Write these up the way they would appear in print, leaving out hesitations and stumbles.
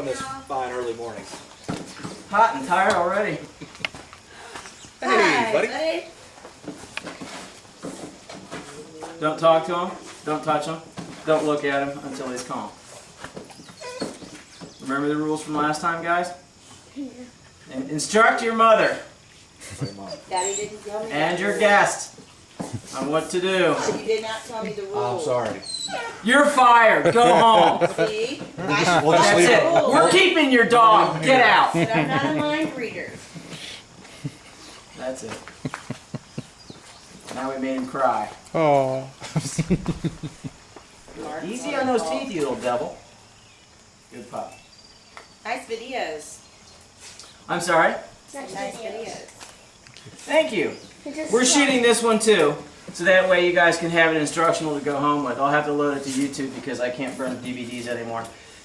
on this fine early morning? Hot and tired already. Hey, buddy. Don't talk to him. Don't touch him. Don't look at him until he's calm. Remember the rules from last time, guys? And instruct your mother Daddy didn't tell me and that. your guest on what to do. You did not tell me the rules. I'm sorry. You're fired. Go home. See? I We'll just That's leave it. it. We're keeping your dog. Get out. But I'm not a mind reader. That's it. Now we made him cry. Oh. Easy on those teeth, you little devil. Good pup. Nice videos. I'm sorry? Nice videos. Thank you. We're shooting this one too, so that way you guys can have an instructional to go home with. I'll have to load it to YouTube because I can't burn DVDs anymore.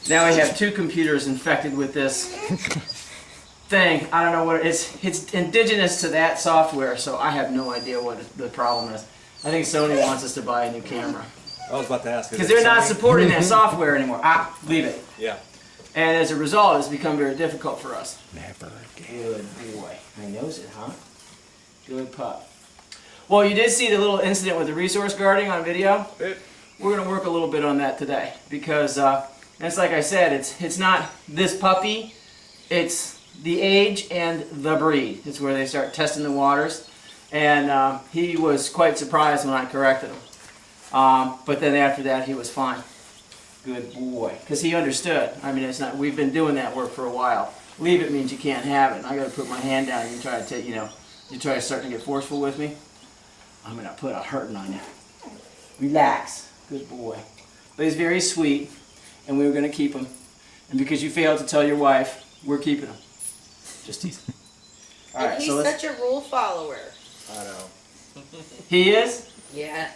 Now I have 2 computers infected with this thing. I don't know what it is. It's indigenous to that software, so I have no idea what the problem is. I think Sony wants us to buy a new camera. I was about to ask. Because they're not supporting that software anymore. Leave it. Yeah. And as a result, it's become very difficult for us. Never again. Good boy. I knows it, huh? Good pup. Well, you did see the little incident with the resource guarding on video. We're going to work a little bit on that today because, it's like I said, it's not this puppy. It's the age and the breed. It's where they start testing the waters. And he was quite surprised when I corrected him. But then after that, he was fine. Good boy. Because he understood. I mean, it's not. We've been doing that work for a while. Leave it means you can't have it. I got to put my hand down and you try to take, you try to start to get forceful with me. I'm going to put a hurting on you. Relax. Good boy. But he's very sweet, and we were going to keep him. And because you failed to tell your wife, we're keeping him. Just teasing. All And right, he's so let's. such a rule follower. I know. He is? Yeah.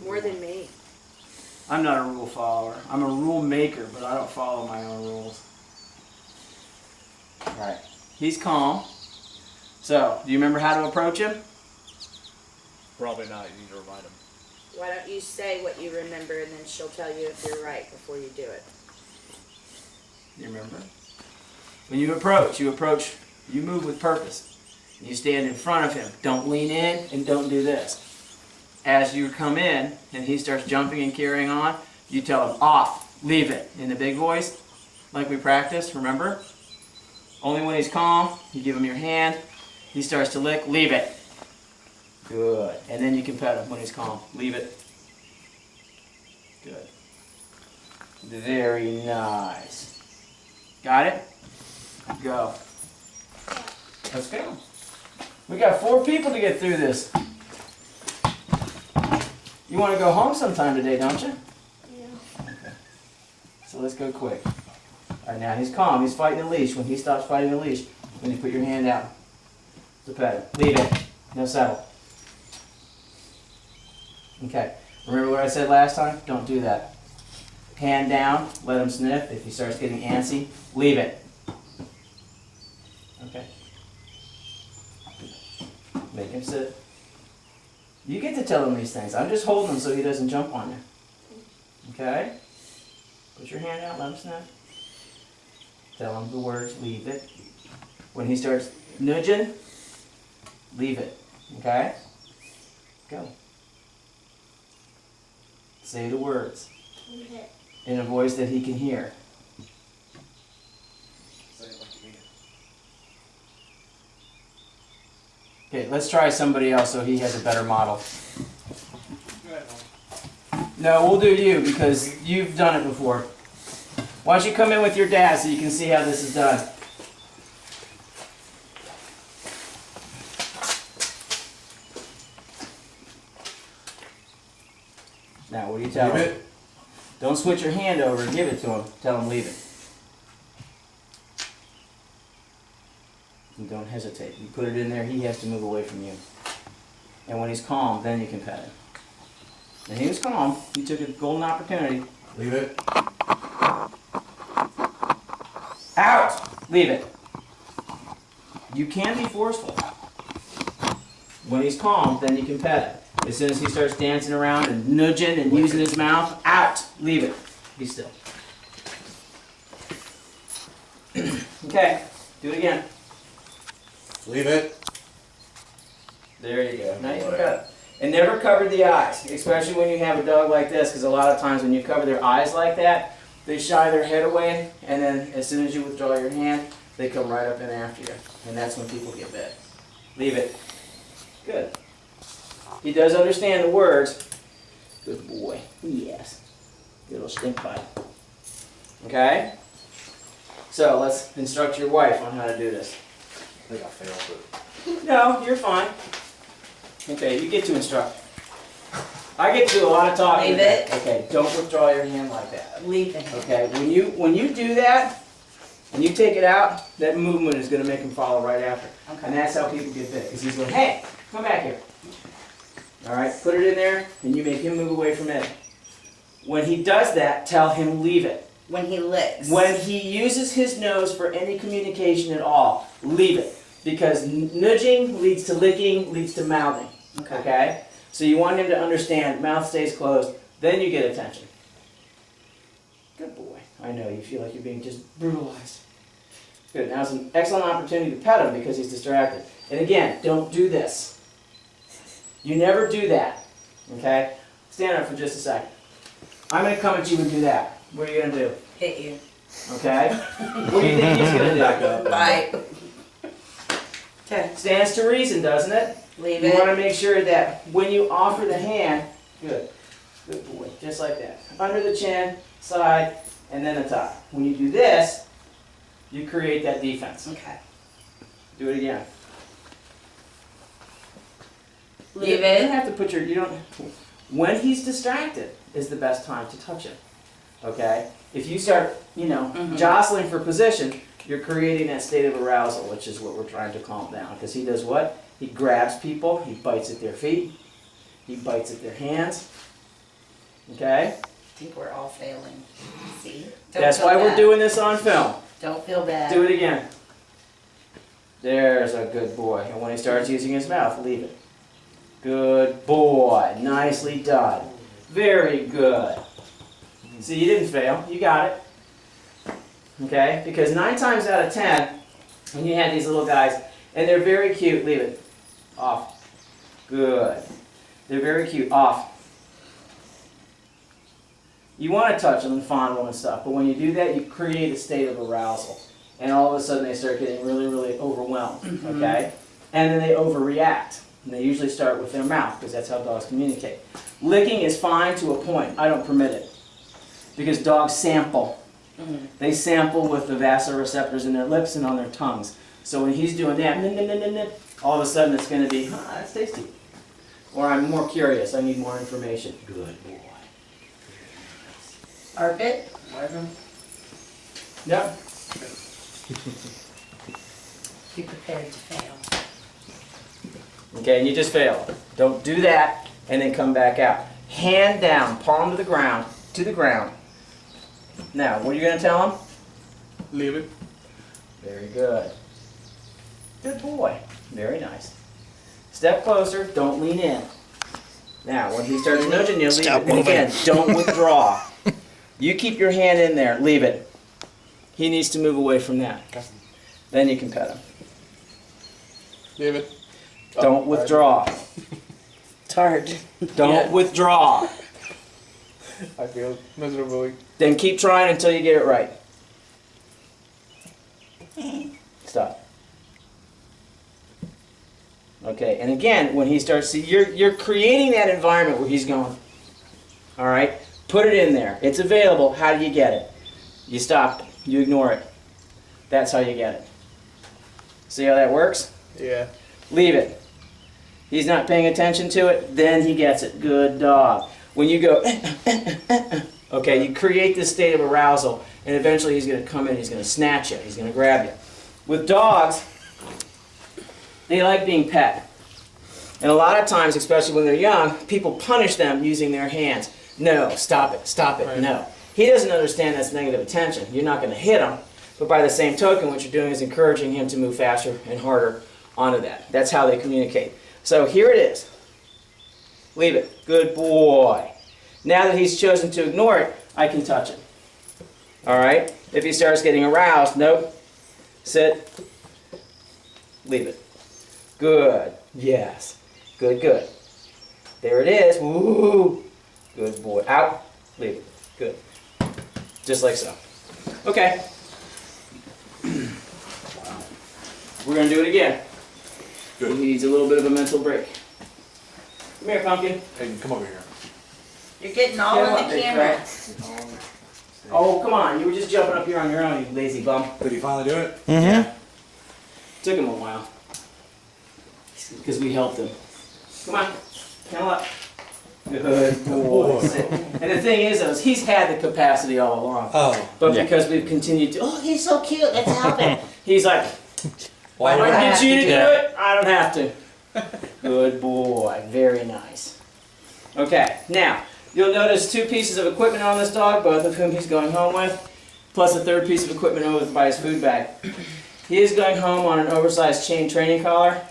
More than me. I'm not a rule follower. I'm a rule maker, but I don't follow my own rules. All right. He's calm. So, do you remember how to approach him? Probably not. You need to remind him. Why don't you say what you remember and then she'll tell you if you're right before you do it. You remember? When you approach, you move with purpose. You stand in front of him. Don't lean in and don't do this. As you come in and he starts jumping and carrying on, you tell him, off, leave it, in the big voice, like we practiced, remember? Only when he's calm, you give him your hand, he starts to lick, leave it. Good. And then you can pet him when he's calm. Leave it. Good. Very nice. Got it? Go. Let's go. We got 4 people to get through this. You want to go home sometime today, don't you? Yeah. Okay. So let's go quick. All right, now he's calm. He's fighting the leash. When he stops fighting the leash, when you put your hand out to pet him. Leave it. No settle. Okay. Remember what I said last time? Don't do that. Hand down. Let him sniff. If he starts getting antsy, leave it. Okay. Make him sit. You get to tell him these things. I'm just holding him so he doesn't jump on you. Okay? Put your hand out, let him sniff. Tell him the words, leave it. When he starts nudging, leave it. Okay? Go. Say the words. Okay. In a voice that he can hear. Say it like you mean it. Okay, let's try somebody else so he has a better model. Go ahead, Mom. No, we'll do you because you've done it before. Why don't you come in with your dad so you can see how this is done. Now, what do you tell Leave him? it. Don't switch your hand over and give it to him. Tell him leave it. And don't hesitate. You put it in there, he has to move away from you. And when he's calm, then you can pet him. And he was calm. He took a golden opportunity. Leave it. Out! Leave it. You can be forceful. When he's calm, then you can pet him. As soon as he starts dancing around and nudging and using his mouth, out! Leave it. Be still. Okay, do it again. Leave it. There you go. Now you can cut it. And never cover the eyes, especially when you have a dog like this, because a lot of times when you cover their eyes like that, they shy their head away, and then as soon as you withdraw your hand, they come right up in after you. And that's when people get bit. Leave it. Good. He does understand the words. Good boy. Yes. Good little stink bite. Okay? So let's instruct your wife on how to do this. I think I failed, but No, you're fine. Okay, you get to instruct. I get to do a lot of talking. Leave it. Okay, don't withdraw your hand like that. Leave it. Okay, when you do that, and you take it out, that movement is going to make him follow right after. Okay. And that's how people get bit, because he's going, hey, come back here. All right, put it in there, and you make him move away from it. When he does that, tell him leave it. When he licks. When he uses his nose for any communication at all, leave it. Because nudging leads to licking, leads to mouthing. Okay? So you want him to understand, mouth stays closed, then you get attention. Good boy. I know, you feel like you're being just brutalized. Good, now's an excellent opportunity to pet him because he's distracted. And again, don't do this. You never do that. Okay? Stand up for just a second. I'm going to come at you and do that. What are you going to do? Hit you. Okay? What do you think he's going to do? back up. Bite. Okay. Stands to reason, doesn't it? Leave You want it. to make sure that when you offer the hand, good boy, just like that. Under the chin, side, and then the top. When you do this, you create that defense. Okay. Do it again. Leave You it. don't have to put your, you don't, when he's distracted is the best time to touch him. Okay? If you start, jostling for position, you're creating that state of arousal, which is what we're trying to calm down. Because he does what? He grabs people, he bites at their feet, he bites at their hands. Okay? I think we're all failing. See? Don't That's feel why we're bad. doing this on film. Don't feel bad. Do it again. There's a good boy. And when he starts using his mouth, leave it. Good boy. Nicely done. Very good. See, you didn't fail. You got it. Okay? Because 9 times out of 10, when you have these little guys, and they're very cute, leave it. Off. Good. They're very cute. Off. You want to touch them and fondle them and stuff, but when you do that, you create a state of arousal. And all of a sudden, they start getting really, really overwhelmed. Okay? And then they overreact. And they usually start with their mouth, because that's how dogs communicate. Licking is fine to a point. I don't permit it. Because dogs sample. They sample with the vasoreceptors in their lips and on their tongues. So when he's doing that, all of a sudden it's going to be, that's tasty. Or I'm more curious, I need more information. Good boy. Carpet. Yep. Be prepared to fail. Okay, and you just failed. Don't do that and then come back out. Hand down, palm to the ground, Now, what are you going to tell him? Leave it. Very good. Good boy. Very nice. Step closer, don't lean in. Now, when he starts nudging you, leave it. And again, don't withdraw. You keep your hand in there, leave it. He needs to move away from that. Then you can pet him. Leave it. Don't withdraw. It's hard. Don't withdraw. I feel miserably. Then keep trying until you get it right. Stop. Okay, and again, when he starts, see, you're creating that environment where he's going. All right, put it in there. It's available. How do you get it? You stop it. You ignore it. That's how you get it. See how that works? Yeah. Leave it. He's not paying attention to it, then he gets it. Good dog. When you go, okay, you create this state of arousal, and eventually he's going to come in, he's going to snatch you, he's going to grab you. With dogs, they like being pet. And a lot of times, especially when they're young, people punish them using their hands. No, stop it, Right. no. He doesn't understand that's negative attention. You're not going to hit him, but by the same token, what you're doing is encouraging him to move faster and harder onto that. That's how they communicate. So here it is. Leave it. Good boy. Now that he's chosen to ignore it, I can touch it. All right? If he starts getting aroused, nope. Sit. Leave it. Good. Yes. Good, good. There it is. Woo! Good boy. Out. Leave it. Good. Just like so. Okay. We're going to do it again. Good. He needs a little bit of a mental break. Come here, Pumpkin. Hey, come over here. You're getting all Come in on, the big camera. fella. Oh, come on. You were just jumping up here on your own, you lazy bum. Did he finally do it? Yeah. Took him a while. Because we helped him. Come on. Kennel up. Good boy. Sit. And the thing is, he's had the capacity all along. Oh. But because we've continued to, oh, he's so cute, let's help him. He's like, Why if do I I get have you to to do do it, I don't have to. Good boy. Very nice. Okay, now, you'll notice 2 pieces of equipment on this dog, both of whom he's going home with, plus a 3rd piece of equipment over by his food bag. He is going home on an oversized chain training collar,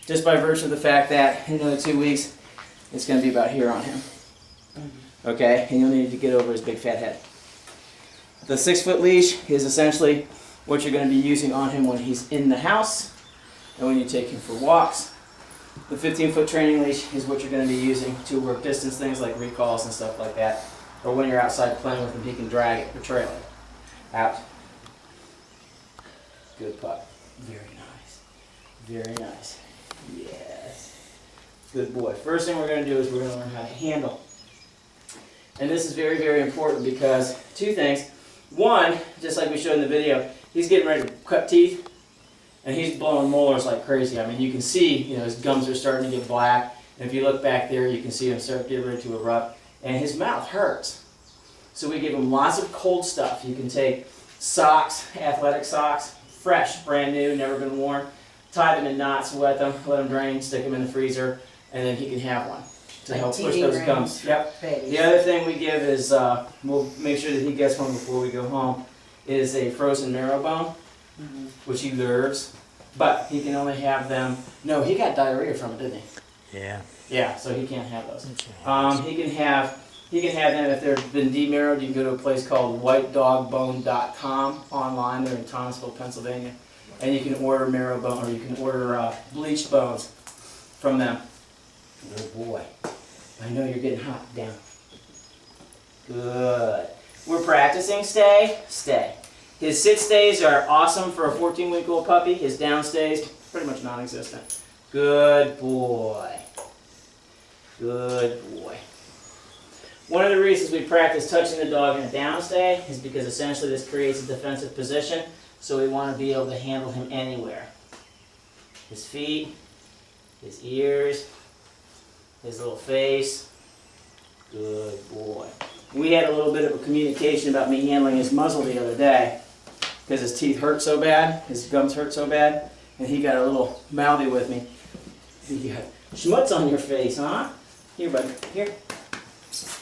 just by virtue of the fact that in another 2 weeks, it's going to be about here on him. Okay, and you'll need to get over his big fat head. The 6-foot leash is essentially what you're going to be using on him when he's in the house and when you take him for walks. The 15-foot training leash is what you're going to be using to work distance things like recalls and stuff like that. Or when you're outside playing with him, he can drag it or trail it. Out. Good pup. Very nice. Very nice. Yes. Good boy. First thing we're going to do is we're going to learn how to handle. And this is very, very important because 2 things. One, just like we showed in the video, he's getting ready to cut teeth. And he's blowing molars like crazy. I mean, you can see, his gums are starting to get black. And if you look back there, you can see him start getting ready to erupt. And his mouth hurts. So we give him lots of cold stuff. You can take socks, athletic socks, fresh, brand new, never been worn. Tie them in knots, wet them, let them drain, stick them in the freezer, and then he can have one to help push those gums. Yep. The other thing we give is, we'll make sure that he gets home before we go home, is a frozen marrow bone. Which he loves, but he can only have them. No, he got diarrhea from it, didn't he? Yeah. Yeah, so he can't have those. He can have them if they've been demarrowed. You can go to a place called whitedogbone.com online. They're in Thomasville, Pennsylvania, and you can order marrow bone, or you can order bleached bones from them. Good boy. I know you're getting hot. Down. Good. We're practicing. Stay. Stay. His sit stays are awesome for a 14-week-old puppy. His down stays, pretty much non-existent. Good boy. Good boy. One of the reasons we practice touching the dog in a down stay is because essentially this creates a defensive position, so we want to be able to handle him anywhere. His feet, his ears, his little face. Good boy. We had a little bit of a communication about me handling his muzzle the other day because his teeth hurt so bad, his gums hurt so bad, and he got a little mouthy with me. You got schmutz on your face, huh? Here, buddy. Here.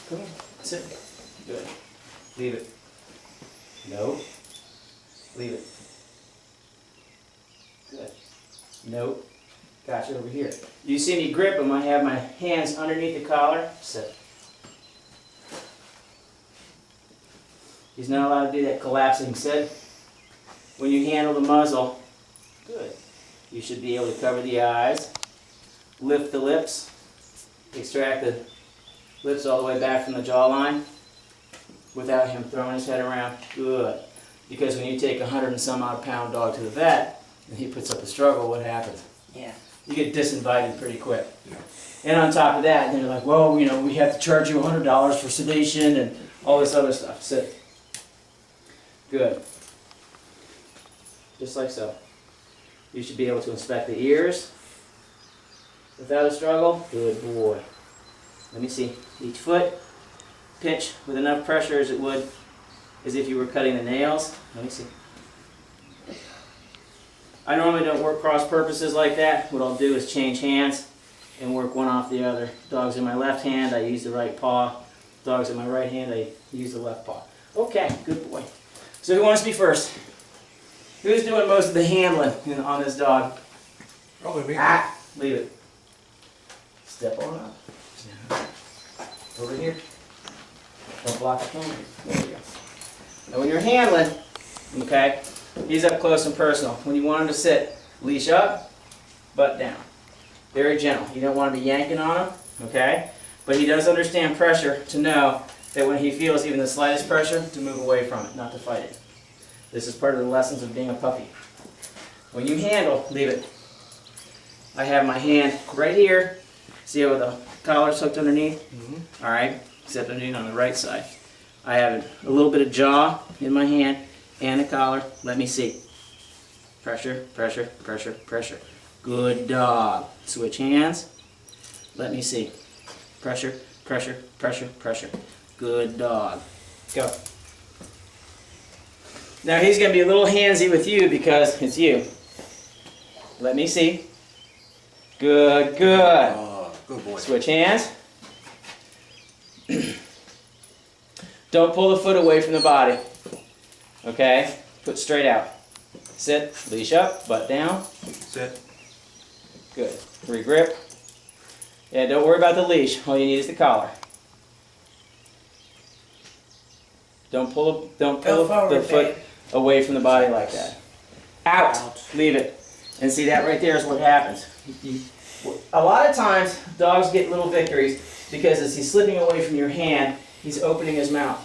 Come here. Sit. Good. Leave it. No. Leave it. Good. Nope. Gotcha, over here. You see me grip him, I have my hands underneath the collar. Sit. He's not allowed to do that collapsing sit. When you handle the muzzle, good. You should be able to cover the eyes, lift the lips, extract the lips all the way back from the jawline without him throwing his head around. Good. Because when you take a 100 and some odd pound dog to the vet and he puts up a struggle, what happens? Yeah. You get disinvited pretty quick. Yeah. And on top of that, they're like, well, we have to charge you $100 for sedation and all this other stuff. Sit. Good. Just like so. You should be able to inspect the ears without a struggle. Good boy. Let me see. Each foot, pinch with enough pressure as it would as if you were cutting the nails. Let me see. I normally don't work cross purposes like that. What I'll do is change hands and work one off the other. Dogs in my left hand, I use the right paw. Dogs in my right hand, I use the left paw. Okay, good boy. So who wants to be first? Who's doing most of the handling on this dog? Probably me. Ah, leave it. Step on up. Over here. Don't block the camera. There you go. Now when you're handling, okay, He's up close and personal. When you want him to sit, leash up, butt down. Very gentle. You don't want to be yanking on him, okay? But he does understand pressure to know that when he feels even the slightest pressure, to move away from it, not to fight it. This is part of the lessons of being a puppy. When you handle, leave it. I have my hand right here. See how the collar's hooked underneath? All right, except underneath on the right side. I have a little bit of jaw in my hand and a collar. Let me see. Pressure, pressure, pressure, pressure. Good dog. Switch hands. Let me see. Pressure, pressure, pressure, pressure. Good dog. Go. Now he's going to be a little handsy with you because it's you. Let me see. Good, good. Good boy. Switch hands. Don't pull the foot away from the body. Okay? Foot straight out. Sit, leash up, butt down. Sit. Good. Regrip. Yeah, don't worry about the leash. All you need is the collar. Don't pull the foot away from the body like that. Out. Leave it. And see, that right there is what happens. A lot of times, dogs get little victories because as he's slipping away from your hand, he's opening his mouth.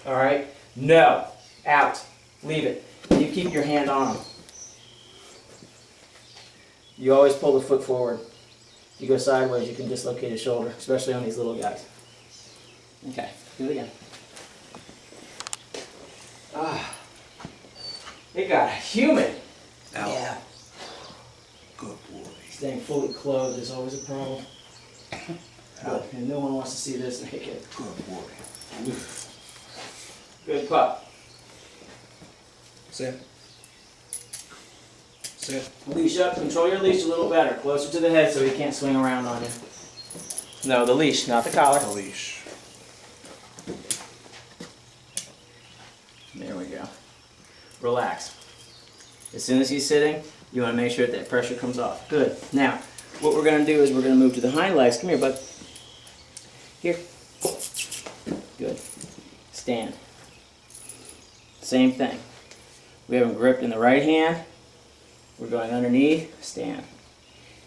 All right? No. Out. Leave it. You keep your hand on him. You always pull the foot forward. If you go sideways, you can dislocate a shoulder, especially on these little guys. Okay, do it again. It got humid. Out. Yeah. Good boy. Staying fully clothed is always a problem. And no one wants to see this naked. Good boy. Good pup. Sit. Sit. Leash up. Control your leash a little better. Closer to the head so he can't swing around on you. No, the leash, not the collar. The leash. There we go. Relax. As soon as he's sitting, you want to make sure that pressure comes off. Good. Now, what we're going to do is we're going to move to the hind legs. Come here, bud. Here. Good. Stand. Same thing. We have him gripped in the right hand. We're going underneath. Stand.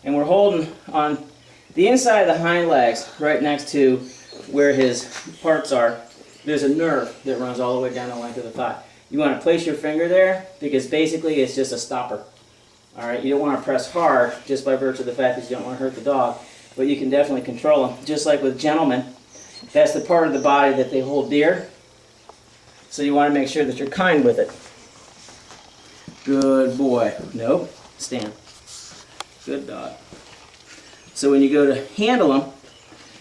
And we're holding on the inside of the hind legs, right next to where his parts are. There's a nerve that runs all the way down the length of the thigh. You want to place your finger there because basically it's just a stopper. All right, you don't want to press hard just by virtue of the fact that you don't want to hurt the dog, but you can definitely control them. Just like with gentlemen, that's the part of the body that they hold dear. So you want to make sure that you're kind with it. Good boy. Nope. Stand. Good dog. So when you go to handle them,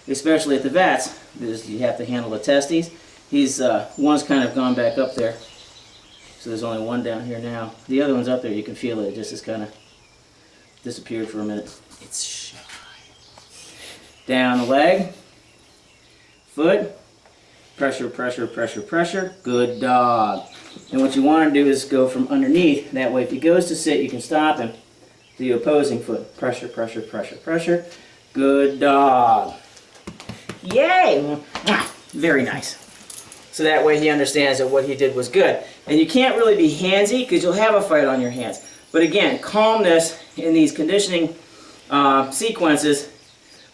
especially at the vets, you have to handle the testes. He's one's kind of gone back up there. So there's only one down here now. The other one's up there. You can feel it. It just has kind of disappeared for a minute. It's shy. Down the leg. Foot. Pressure, pressure, pressure, pressure. Good dog. And what you want to do is go from underneath. That way if he goes to sit, you can stop him. The opposing foot. Pressure, pressure, pressure, pressure. Good dog. Yay! Very nice. So that way he understands that what he did was good. And you can't really be handsy because you'll have a fight on your hands. But again, calmness in these conditioning sequences.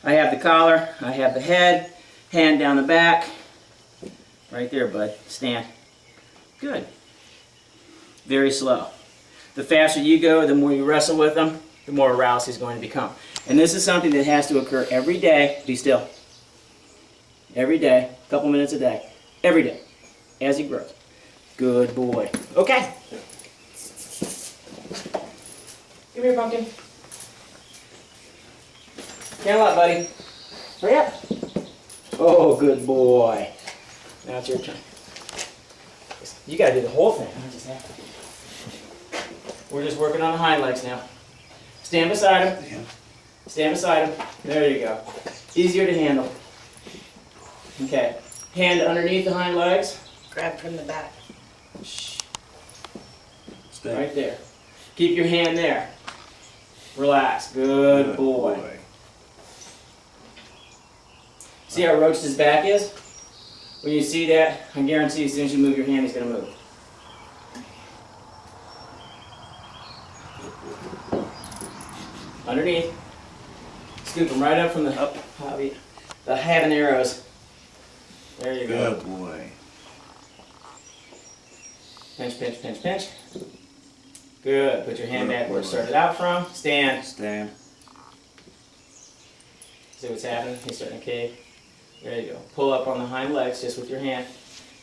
I have the collar, I have the head, hand down the back. Right there, bud. Stand. Good. Very slow. The faster you go, the more you wrestle with him, the more aroused he's going to become. And this is something that has to occur every day. Be still. Every day, a couple minutes a day. Every day, as he grows. Good boy. Okay. Come here, pumpkin. Can't lot, buddy. Hurry up. Oh, good boy. Now it's your turn. You gotta do the whole thing, not just half. We're just working on the hind legs now. Stand beside him. Stand beside him. There you go. Easier to handle. Okay. Hand underneath the hind legs. Grab from the back. Right there. Keep your hand there. Relax. Good boy. See how roached his back is? When you see that, I guarantee as soon as you move your hand, he's going to move. underneath. Scoop them right up from the hobby, the habaneros. There you go. Good boy. Pinch, pinch, pinch, pinch. Good. Put your hand Good back where it boy. started out from. Stand. Stand. See what's happening? He's starting to cave. There you go. Pull up on the hind legs just with your hand.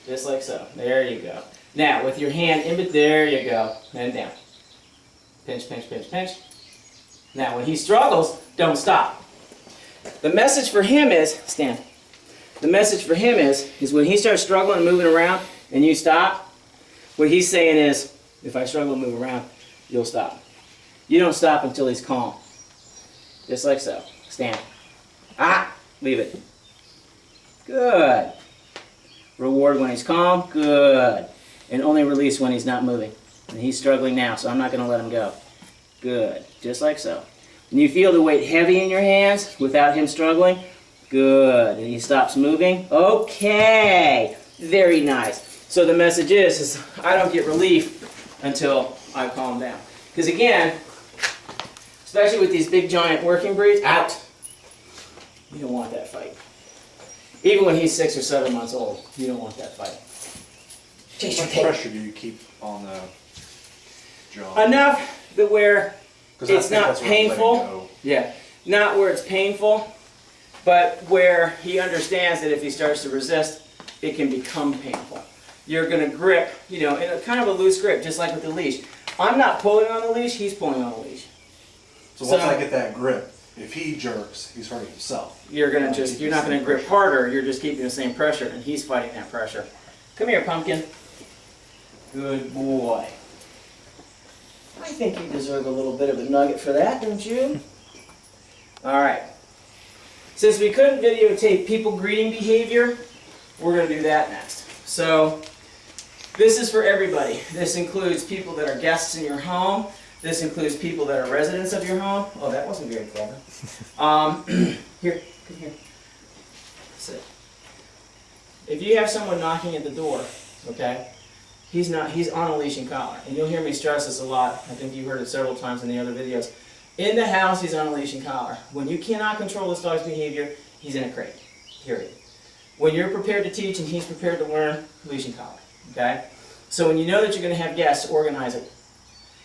Just like so. There you go. Now, with your hand in between, there you go. And down. Pinch, pinch, pinch, pinch. Now, when he struggles, don't stop. The message for him is, stand. The message for him is when he starts struggling and moving around and you stop, what he's saying is, if I struggle to move around, you'll stop. You don't stop until he's calm. Just like so. Stand. Leave it. Good. Reward when he's calm. Good. And only release when he's not moving. And he's struggling now, so I'm not going to let him go. Good. Just like so. And you feel the weight heavy in your hands without him struggling. Good. And he stops moving. Okay. Very nice. So the message is I don't get relief until I calm down. Because again, especially with these big giant working breeds, out. You don't want that fight. Even when he's 6 or 7 months old, you don't want that fight. How much pressure do you keep on the jaw? Enough that where 'Cause I it's think not that's where I'm letting painful. go. Yeah, not where it's painful, but where he understands that if he starts to resist, it can become painful. You're going to grip, in a kind of a loose grip, just like with the leash. I'm not pulling on the leash, he's pulling on the leash. So once I get that grip, if he jerks, he's hurting himself. You're not going to grip harder, you're just keeping the same pressure, and he's fighting that pressure. Come here, Pumpkin. Good boy. I think you deserve a little bit of a nugget for that, don't you? All right. Since we couldn't videotape people greeting behavior, we're going to do that next. So, this is for everybody. This includes people that are guests in your home. This includes people that are residents of your home. Oh, that wasn't very clever. Here, come here. Sit. If you have someone knocking at the door, okay, he's on a leash and collar. And you'll hear me stress this a lot. I think you heard it several times in the other videos. In the house, he's on a leash and collar. When you cannot control this dog's behavior, he's in a crate, period. When you're prepared to teach and he's prepared to learn, leash and collar, okay? So when you know that you're going to have guests, organize it.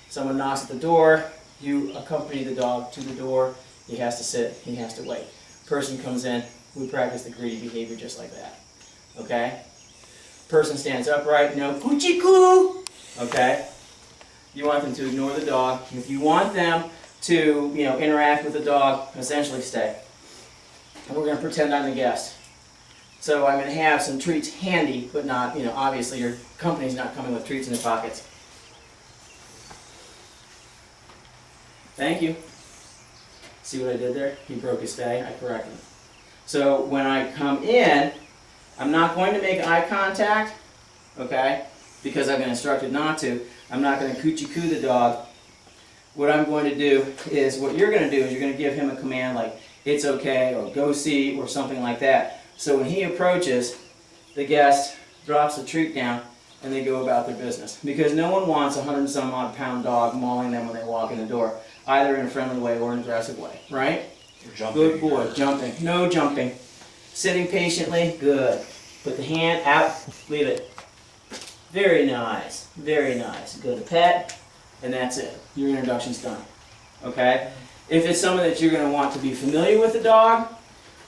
Someone knocks at the door, you accompany the dog to the door, he has to sit, he has to wait. Person comes in, we practice the greedy behavior just like that, okay? Person stands upright, no coochie-coo, okay? You want them to ignore the dog. If you want them to, interact with the dog, essentially stay. And we're going to pretend I'm the guest. So I'm going to have some treats handy, but not, obviously your company's not coming with treats in their pockets. Thank you. See what I did there? He broke his stay. I corrected him. So when I come in, I'm not going to make eye contact, okay, because I've been instructed not to. I'm not going to coochie-coo the dog. What I'm going to do is, what you're going to do is you're going to give him a command like, it's okay, or go see, or something like that. So when he approaches, the guest drops the treat down, and they go about their business. Because no one wants a 100-some-odd-pound dog mauling them when they walk in the door, either in a friendly way or an aggressive way, right? Jumping. Good boy, jumping. No jumping. Sitting patiently, good. Put the hand out, leave it. Very nice, very nice. Go to pet, and that's it. Your introduction's done, okay? If it's someone that you're going to want to be familiar with the dog,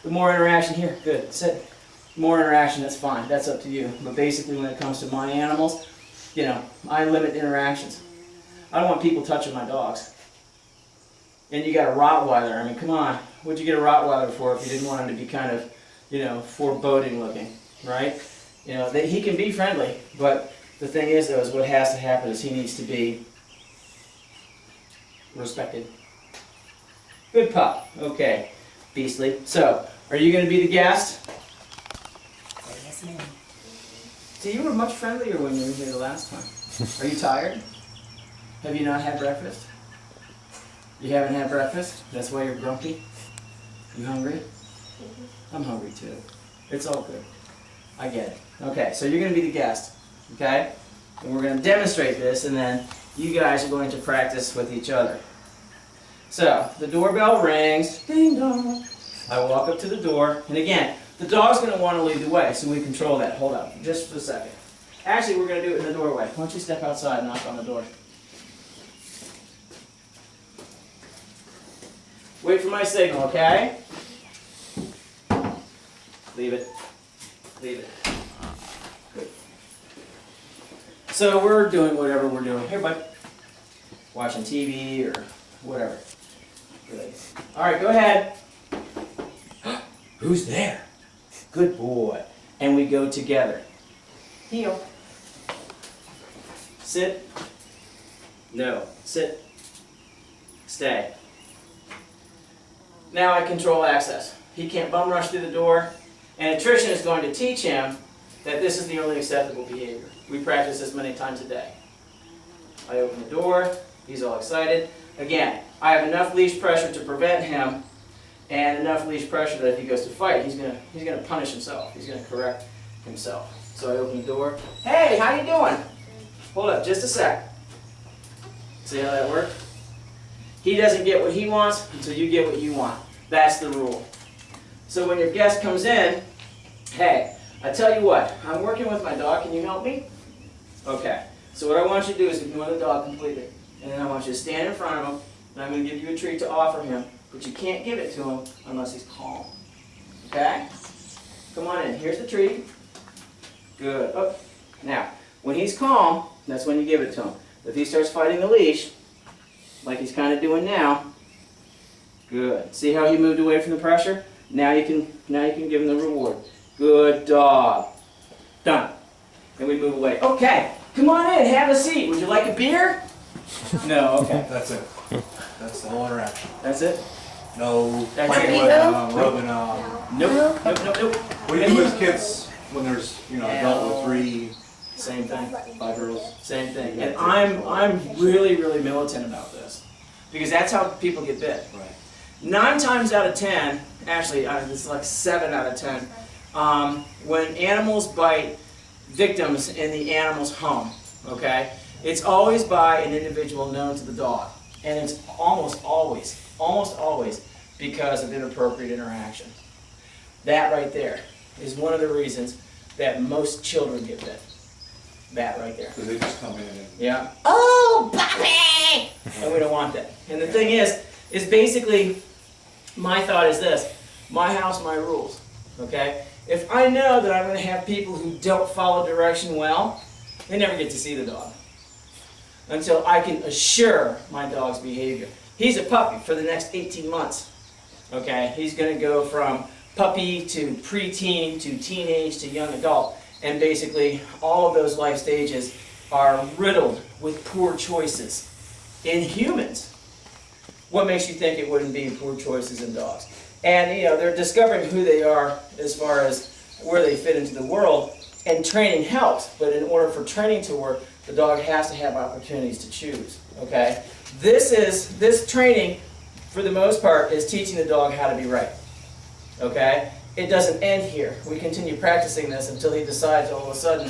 the more interaction here, good, sit. More interaction, that's fine, that's up to you. But basically when it comes to my animals, I limit interactions. I don't want people touching my dogs. And you got a Rottweiler, I mean, come on. What'd you get a Rottweiler for if you didn't want him to be kind of, foreboding looking, right? He can be friendly, but the thing is, though, is what has to happen is he needs to be respected. Good pup. Okay. Beastly. So, are you going to be the guest? Yes, ma'am. See, you were much friendlier when you were here the last time. Are you tired? Have you not had breakfast? You haven't had breakfast? That's why you're grumpy? You hungry? I'm hungry too. It's all good. I get it. Okay, so you're going to be the guest. Okay? And we're going to demonstrate this, and then you guys are going to practice with each other. So, the doorbell rings, ding dong. I walk up to the door, and again, the dog's going to want to lead the way, so we control that. Hold up, just for a second. Actually, we're going to do it in the doorway. Why don't you step outside and knock on the door? Wait for my signal, okay? Leave it. Leave it. Good. So we're doing whatever we're doing. Here, bud. Watching TV or whatever. Good. All right, go ahead. Who's there? Good boy. And we go together. Heel. Sit. No. Sit. Stay. Now I control access. He can't bum rush through the door. And attrition is going to teach him that this is the only acceptable behavior. We practice this many times a day. I open the door. He's all excited. Again, I have enough leash pressure to prevent him, and enough leash pressure that if he goes to fight, he's gonna punish himself. He's gonna correct himself. So I open the door. Hey, how you doing? Hold up, just a sec. See how that worked? He doesn't get what he wants until you get what you want. That's the rule. So when your guest comes in, hey, I tell you what, I'm working with my dog. Can you help me? Okay. So what I want you to do is ignore the dog completely. And then I want you to stand in front of him, and I'm going to give you a treat to offer him, but you can't give it to him unless he's calm. Okay? Come on in. Here's the treat. Good. Oh. Now, when he's calm, that's when you give it to him. If he starts fighting the leash, like he's kind of doing now, good. See how he moved away from the pressure? Now you can give him the reward. Good dog. Done. And we move away. Okay, come on in, have a seat. Would you like a beer? No, okay. That's it. That's the whole interaction. That's it? No That's playing it. with rubbing on. Nope, nope, nope, nope. We do as kids when there's, adult with 3, Same thing. 5 girls. Same thing. And I'm really, really militant about this. Because that's how people get bit. Right. 9 times out of 10, actually, it's like 7 out of 10, when animals bite victims in the animal's home, okay, it's always by an individual known to the dog. And it's almost always because of inappropriate interaction. That right there is one of the reasons that most children get bit. That right there. Because they just come in and... Yeah. Oh, puppy! And we don't want that. And the thing is basically, my thought is this: my house, my rules. Okay? If I know that I'm going to have people who don't follow direction well, they never get to see the dog until I can assure my dog's behavior. He's a puppy for the next 18 months. Okay? He's going to go from puppy to preteen to teenage to young adult. And basically, all of those life stages are riddled with poor choices in humans. What makes you think it wouldn't be poor choices in dogs? And they're discovering who they are as far as where they fit into the world. And training helps, but in order for training to work, the dog has to have opportunities to choose. Okay? This training, for the most part, is teaching the dog how to be right. Okay? It doesn't end here. We continue practicing this until he decides all of a sudden,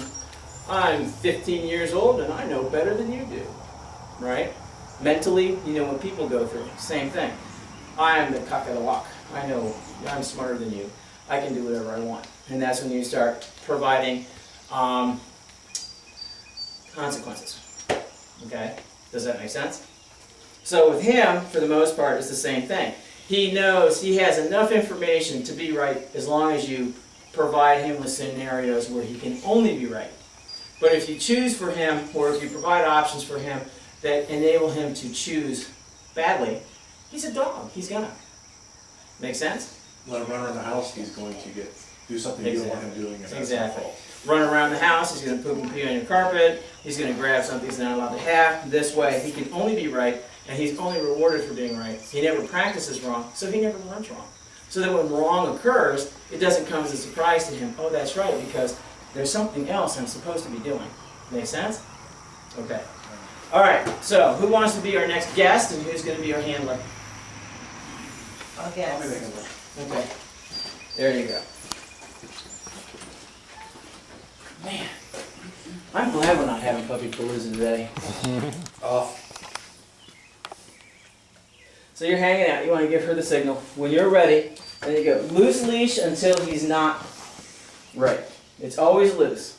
I'm 15 years old and I know better than you do. Right? Mentally, you know what people go through. Same thing. I'm the cock of the walk. I know I'm smarter than you. I can do whatever I want. And that's when you start providing consequences. Okay? Does that make sense? So with him, for the most part, it's the same thing. He knows he has enough information to be right as long as you provide him with scenarios where he can only be right. But if you choose for him, or if you provide options for him that enable him to choose badly, he's a dog. He's gonna. Make sense? Let him run around the house, he's going to do something you don't want him doing. And that's Exactly. his fault. Run around the house, he's going to poop and pee on your carpet, he's going to grab something he's not allowed to have. This way, he can only be right, and he's only rewarded for being right. He never practices wrong, so he never learns wrong. So that when wrong occurs, it doesn't come as a surprise to him. Oh, that's right, because there's something else I'm supposed to be doing. Make sense? Okay. All right, so who wants to be our next guest, and who's going to be our handler? I'll guess. I'll be the handler. Okay. There you go. Man, I'm glad we're not having puppy palooza today. Off. So you're hanging out. You want to give her the signal. When you're ready, then you go loose leash until he's not right. It's always loose.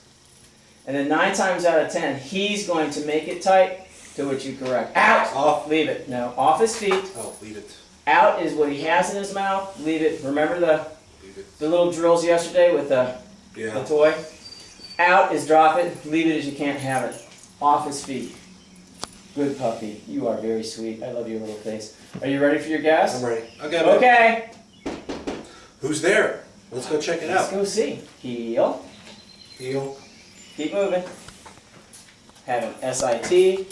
And then 9 times out of 10, he's going to make it tight, to which you correct. Out! Off. Leave it. No, off his feet. Oh, leave it. Out is what he has in his mouth. Leave it. Remember Leave it. the little drills yesterday with the Yeah. toy? Out is drop it. Leave it as you can't have it. Off his feet. Good puppy. You are very sweet. I love your little face. Are you ready for your guess? I'm ready. Okay. Okay. Who's there? Let's go check it Let's out. go see. Heel. Heel. Keep moving. Have him SIT.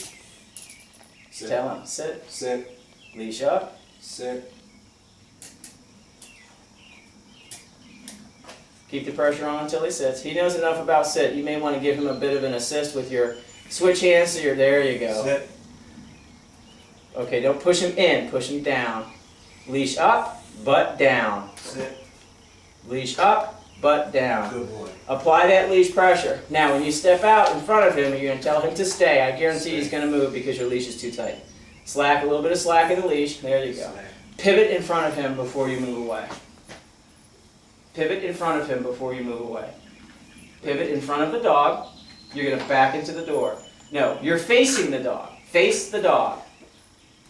Sit. Tell him sit. Sit. Leash up. Sit. Keep the pressure on until he sits. He knows enough about sit. You may want to give him a bit of an assist with your switch hands so you're there you go. Sit. Okay, don't push him in, push him down. Leash up, butt down. Sit. Leash up, butt down. Good boy. Apply that leash pressure. Now when you step out in front of him, you're going to tell him to stay. I guarantee he's going to move because your leash is too tight. Slack, a little bit of slack in the leash. There you go. Stay. Pivot in front of him before you move away. Pivot in front of him before you move away. Pivot in front of the dog. You're going to back into the door. No, you're facing the dog. Face the dog.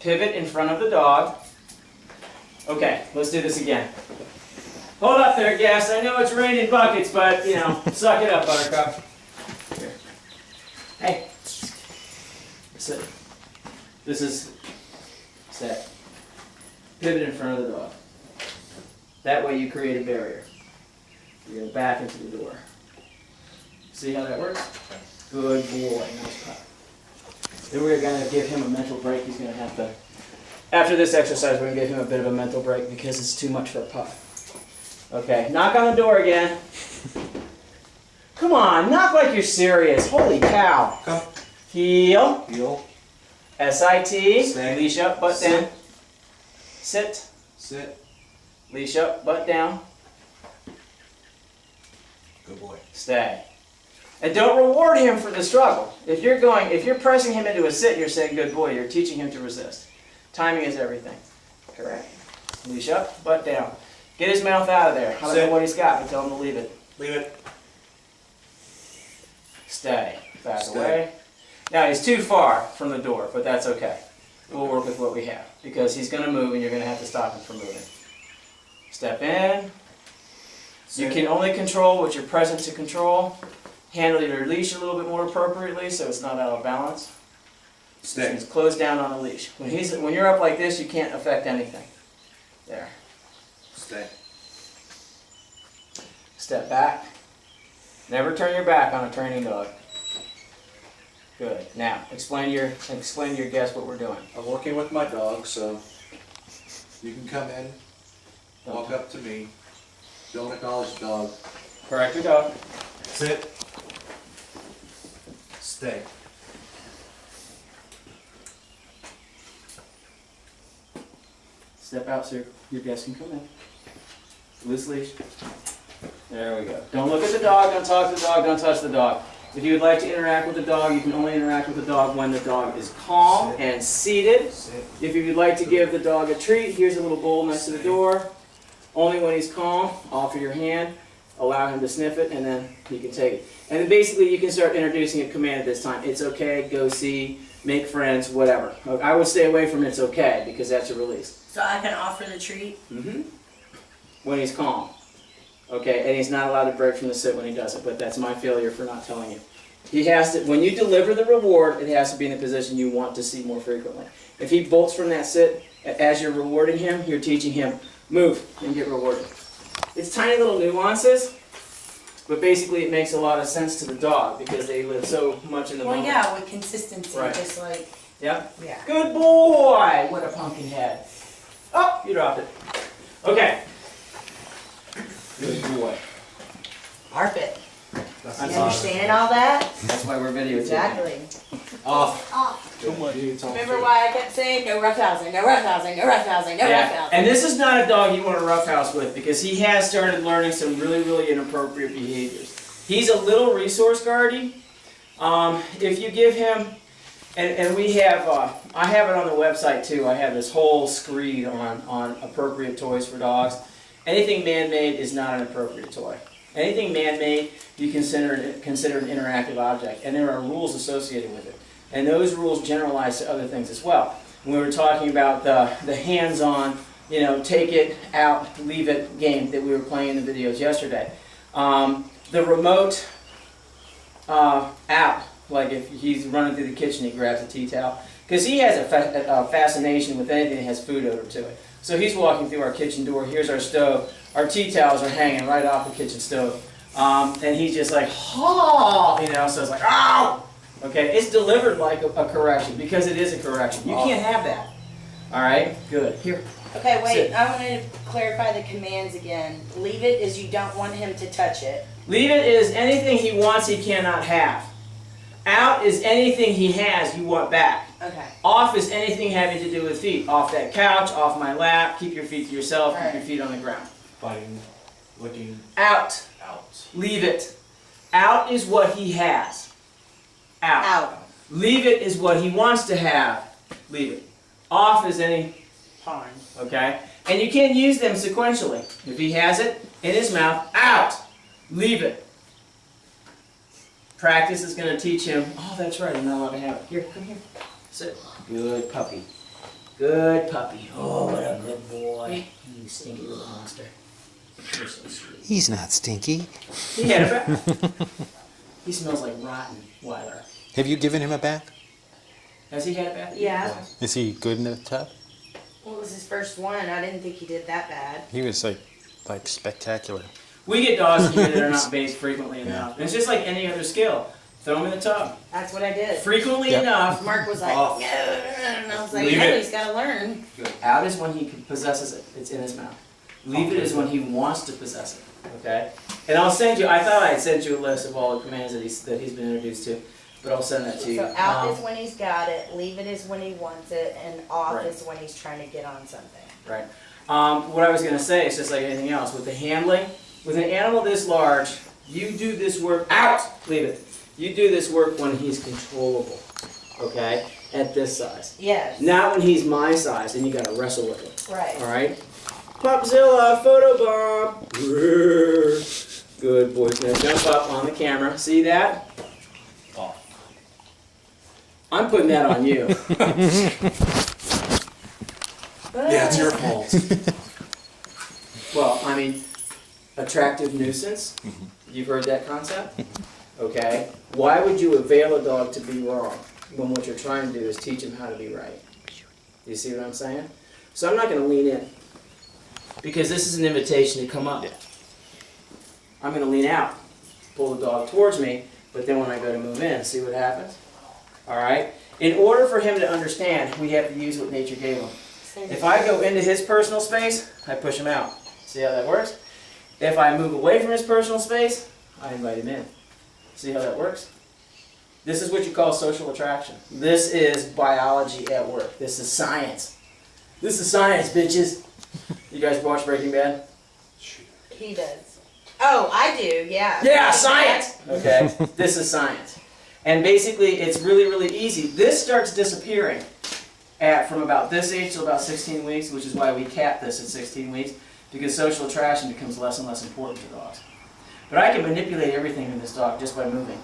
Pivot in front of the dog. Okay, let's do this again. Hold up there, guest. I know it's raining buckets, but, you know, suck it up, Buttercup. Here. Hey. Sit. This is set. Pivot in front of the dog. That way you create a barrier. You're going to back into the door. See how that works? Good boy. Nice pup. Then we're going to give him a mental break. He's going to have to, after this exercise, we're going to give him a bit of a mental break because it's too much for a pup. Okay, knock on the door again. Come on, knock like you're serious. Holy cow. Come. Heel. Heel. SIT. Stay. Leash up, butt Sit. down. Sit. Sit. Leash up, butt down. Good boy. Stay. And don't reward him for the struggle. If you're pressing him into a sit, you're saying good boy. You're teaching him to resist. Timing is everything. Correct. Leash up, butt down. Get his mouth out of there. I don't know Sit. what he's got, but tell him to leave it. Leave it. Stay. Back Stay. away. Now he's too far from the door, but that's okay. We'll work with what we have because he's going to move and you're going to have to stop him from moving. Step in. You Sit. can only control what you're present to control. Handle your leash a little bit more appropriately so it's not out of balance. Stay. Just close down on the leash. When you're up like this, you can't affect anything. There. Stay. Step back. Never turn your back on a training dog. Good. Now, explain to your guest what we're doing. I'm working with my dog, so you can come in, walk up to me, don't acknowledge the dog. Correct your dog. Sit. Stay. Step out so your guest can come in. Loose leash. There we go. Don't look at the dog, don't talk to the dog, don't touch the dog. If you would like to interact with the dog, you can only interact with the dog when the dog is calm Sit. and seated. Sit. If you would like to give the dog a treat, here's a little bowl next to the door. Only when he's calm, offer your hand, allow him to sniff it, and then he can take it. And then basically you can start introducing a command at this time. It's okay, go see, make friends, whatever. I would stay away from it's okay because that's a release. So I can offer the treat. When he's calm. Okay, and he's not allowed to break from the sit when he does it, but that's my failure for not telling you. He has to, when you deliver the reward, it has to be in the position you want to see more frequently. If he bolts from that sit, as you're rewarding him, you're teaching him, move and get rewarded. It's tiny little nuances, but basically it makes a lot of sense to the dog because they live so much in the Well, moment. yeah, with consistency, Right. just like, Yep. yeah. Good boy! What a pumpkin head. Oh, you dropped it. Okay. Good boy. Carpet. That's You That's understand all that? That's why we're videotaping. Exactly. Off. Too much. Remember why I kept saying no roughhousing, no roughhousing, no roughhousing, no Yeah. roughhousing? And this is not a dog you want to roughhouse with because he has started learning some really, really inappropriate behaviors. He's a little resource guardy. If you give him And we have, I have it on the website too. I have this whole screen on appropriate toys for dogs. Anything man-made is not an appropriate toy. Anything man-made, you consider an interactive object, and there are rules associated with it. And those rules generalize to other things as well. When we were talking about the hands-on, you know, take it out, leave it game that we were playing in the videos yesterday. The remote app, like if he's running through the kitchen, he grabs a tea towel. Because he has a fascination with anything that has food odor to it. So he's walking through our kitchen door, here's our stove, our tea towels are hanging right off the kitchen stove. And he's just like, oh, you know, so it's like, oh! Okay, it's delivered like a correction, because it is a correction. You can't have that. All right, good. Here. Okay, wait, Sit. I want to clarify the commands again. Leave it is you don't want him to touch it. Leave it is anything he wants he cannot have. Out is anything he has you want back. Okay. Off is anything having to do with feet. Off that couch, off my lap, keep your feet to yourself, keep your feet on the ground. Biting, licking, Out. out. Leave it. Out is what he has. Out. Out. Leave it is what he wants to have. Leave it. Off is any, Fine. okay? And you can use them sequentially. If he has it in his mouth, out. Leave it. Practice is going to teach him, oh, that's right, I'm not allowed to have it. Here, come here. Sit. Good puppy. Good puppy. Oh, what a good boy. You stinky little monster. You're so sweet. He's not stinky. He had a bath. He smells like rotten Weiler. Have you given him a bath? Has he had a bath? Yeah. Is he good in the tub? Well, it was his first one. I didn't think he did that bad. He was like spectacular. We get dogs here that are not bathed frequently enough. And it's just like any other skill. Throw them in the tub. That's what I did. Frequently Yep. enough. Mark was like, Off. no, and I was like, Leave no, it. he's got to learn. Out is when he possesses it. It's in his mouth. Leave it is when he wants to possess it. Okay? And I'll send you, I thought I had sent you a list of all the commands that he's been introduced to. But I'll send that to you. So out is when he's got it, leave it is when he wants it, and off Right. is when he's trying to get on something. Right. What I was going to say is just like anything else. With the handling, with an animal this large, you do this work, out, leave it. You do this work when he's controllable, okay, at this size. Yes. Not when he's my size and you got to wrestle with him, Right. all right? Popzilla, photobomb. Good boys. Now jump up on the camera. See that? Off. I'm putting that on you. Yeah, it's your fault. Well, I mean, attractive nuisance. You've heard that concept? Okay. Why would you avail a dog to be wrong when what you're trying to do is teach him how to be right? You see what I'm saying? So I'm not going to lean in because this is an invitation to come up. I'm going to lean out, pull the dog towards me, but then when I go to move in, see what happens? All right? In order for him to understand, we have to use what nature gave him. If I go into his personal space, I push him out. See how that works? If I move away from his personal space, I invite him in. See how that works? This is what you call social attraction. This is biology at work. This is science. This is science, bitches. You guys watch Breaking Bad? He does. Oh, I do, yeah. Yeah, science! Okay, this is science. And basically, it's really, really easy. This starts disappearing from about this age to about 16 weeks, which is why we cap this at 16 weeks, because social attraction becomes less and less important to dogs. But I can manipulate everything in this dog just by moving.